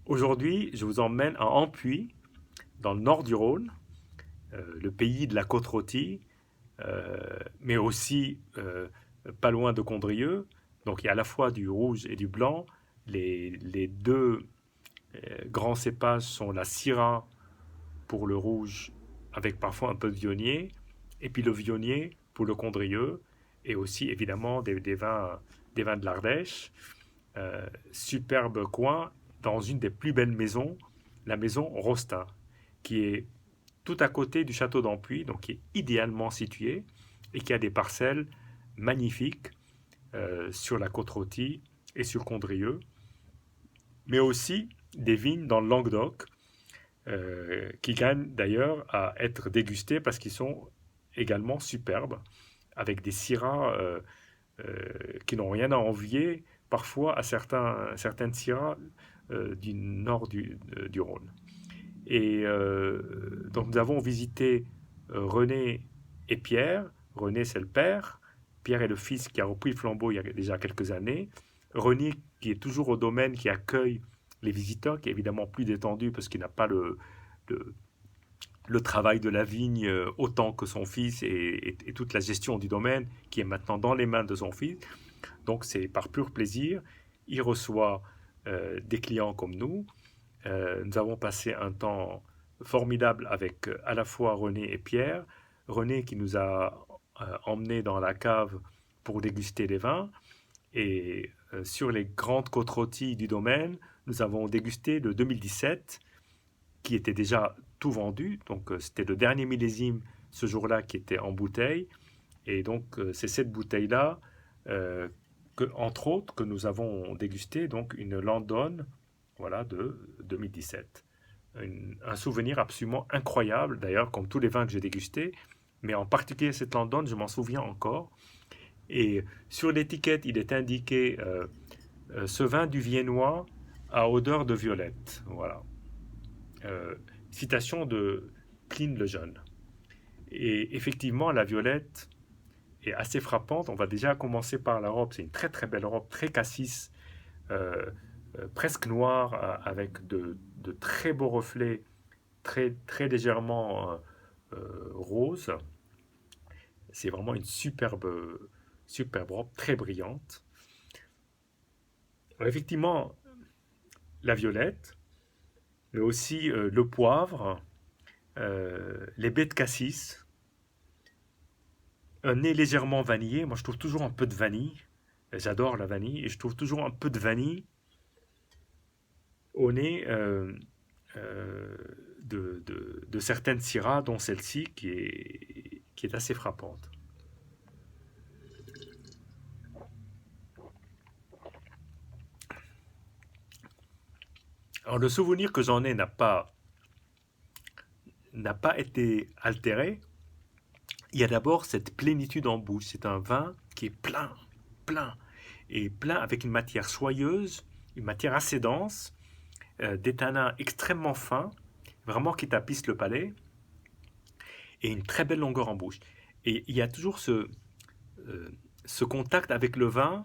Aujourd'hui, je vous emmène à Ampuis, dans le nord du Rhône, le pays de la côte rôtie, mais aussi pas loin de Condrieu. Donc il y a à la fois du rouge et du blanc. Les deux grands cépages sont la Syrah pour le rouge, avec parfois un peu de Viognier, et puis le Viognier pour le Condrieu, et aussi évidemment des vins de l'Ardèche. Superbe coin dans une des plus belles maisons, la maison Rosta, qui est tout à côté du château d'Ampuis, donc qui est idéalement situé et qui a des parcelles magnifiques sur la côte rôtie et sur Condrieu, mais aussi des vignes dans le Languedoc qui gagnent d'ailleurs à être dégustées parce qu'ils sont également superbes, avec des syrahs qui n'ont rien à envier parfois à certaines syrahs du nord du Rhône. Et donc nous avons visité René et Pierre. René, c'est le père. Pierre est le fils qui a repris le flambeau il y a déjà quelques années. René, qui est toujours au domaine, qui accueille les visiteurs, qui est évidemment plus détendu parce qu'il n'a pas le, le travail de la vigne autant que son fils et toute la gestion du domaine qui est maintenant dans les mains de son fils. Donc c'est par pur plaisir. Il reçoit des clients comme nous. Nous avons passé un temps formidable avec à la fois René et Pierre. René qui nous a emmenés dans la cave pour déguster les vins. Et sur les grandes côtes rôties du domaine, nous avons dégusté le 2017 qui était déjà tout vendu. Donc c'était le dernier millésime ce jour-là qui était en bouteille. Et donc c'est cette bouteille-là, entre autres, que nous avons dégusté, donc une Landon, voilà, de 2017. Un souvenir absolument incroyable, d'ailleurs, comme tous les vins que j'ai dégustés, mais en particulier cette Landon, je m'en souviens encore. Et sur l'étiquette, il est indiqué ce vin du Viennois à odeur de violette. Voilà. Citation de Pline le Jeune. Et effectivement, la violette est assez frappante. On va déjà commencer par la robe. C'est une très très belle robe, très cassis, presque noire, avec de très beaux reflets, très, très légèrement rose. C'est vraiment une superbe robe, très brillante. Effectivement, la violette, mais aussi le poivre, les baies de cassis, un nez légèrement vanillé. Moi, je trouve toujours un peu de vanille. J'adore la vanille et je trouve toujours un peu de vanille au nez de certaines syrahs, dont celle-ci qui est assez frappante. Alors, le souvenir que j'en ai n'a pas été altéré. Il y a d'abord cette plénitude en bouche. C'est un vin qui est plein, plein, et plein avec une matière soyeuse, une matière assez dense, des tanins extrêmement fins, vraiment qui tapissent le palais, et une très belle longueur en bouche. Et il y a toujours ce contact avec le vin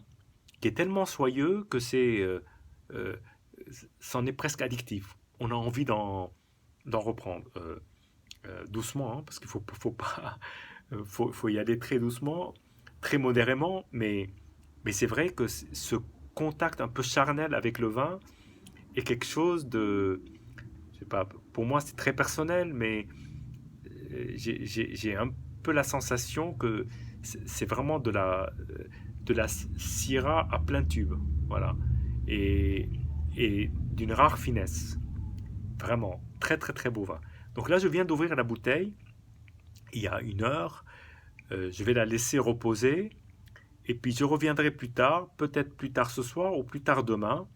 qui est tellement soyeux que euh, c'en est presque addictif. On a envie d'en reprendre. Doucement, hein, parce qu'il faut pas, faut y aller très doucement, très modérément, mais c'est vrai que ce contact un peu charnel avec le vin est quelque chose de, je sais pas, pour moi c'est très personnel, mais j'ai un peu la sensation que c'est vraiment de la syrah à plein tube, voilà, et, et d'une rare finesse, vraiment, très très très beau vin. Donc là, je viens d'ouvrir la bouteille il y a une heure. Je vais la laisser reposer et puis je reviendrai plus tard, peut-être plus tard ce soir ou plus tard demain,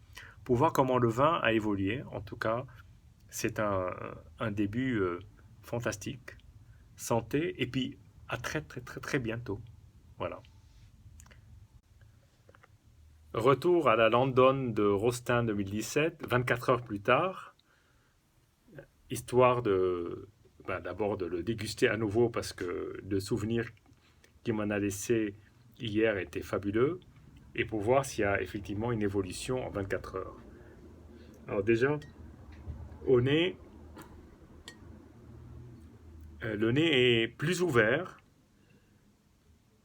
pour voir comment le vin a évolué. En tout cas, c'est un début fantastique. Santé et puis à très très très très bientôt. Voilà. Retour à la London de Rostin 2017, 24 heures plus tard, histoire de d'abord de le déguster à nouveau parce que le souvenir qu'il m'en a laissé hier était fabuleux et pour voir s'il y a effectivement une évolution en 24 heures. Alors déjà, au nez, le nez est plus ouvert.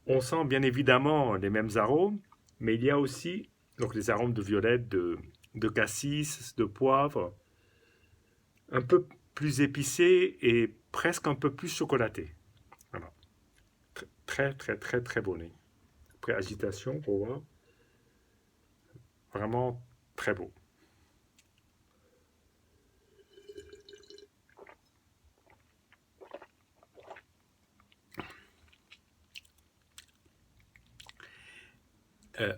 On sent bien évidemment les mêmes arômes, mais il y a aussi donc les arômes de violette, de cassis, de poivre, un peu plus épicés et presque un peu plus chocolatés. Voilà. Très, très, très, très bon nez. Après agitation, pour voir. Vraiment très beau. Euh,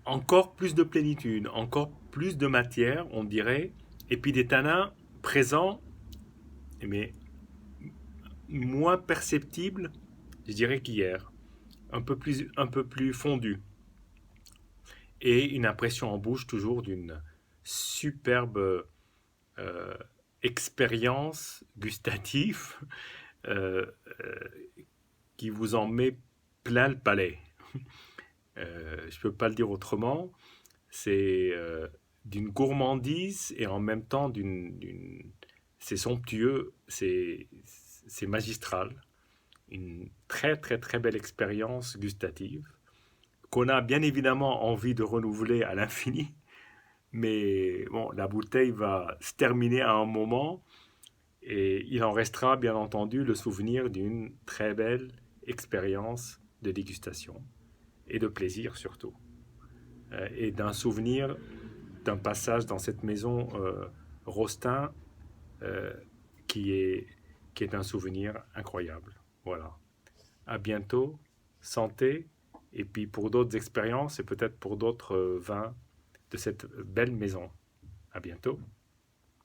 Encore plus de plénitude, encore plus de matière, on dirait, et puis des tanins présents, mais moins perceptibles, je dirais qu'hier, un peu plus fondu, et une impression en bouche toujours d'une superbe euh, expérience gustative euh, euh, qui vous en met plein le palais. Je ne peux pas le dire autrement. C'est d'une gourmandise et en même temps c'est somptueux, c'est magistral. Une très très très belle expérience gustative qu'on a bien évidemment envie de renouveler à l'infini. Mais bon, la bouteille va se terminer à un moment et il en restera bien entendu le souvenir d'une très belle expérience de dégustation et de plaisir surtout. Et d'un souvenir d'un passage dans cette maison Rostin euh, qui, est, qui est un souvenir incroyable. Voilà. À bientôt, santé, et puis pour d'autres expériences et peut-être pour d'autres vins de cette belle maison. À bientôt.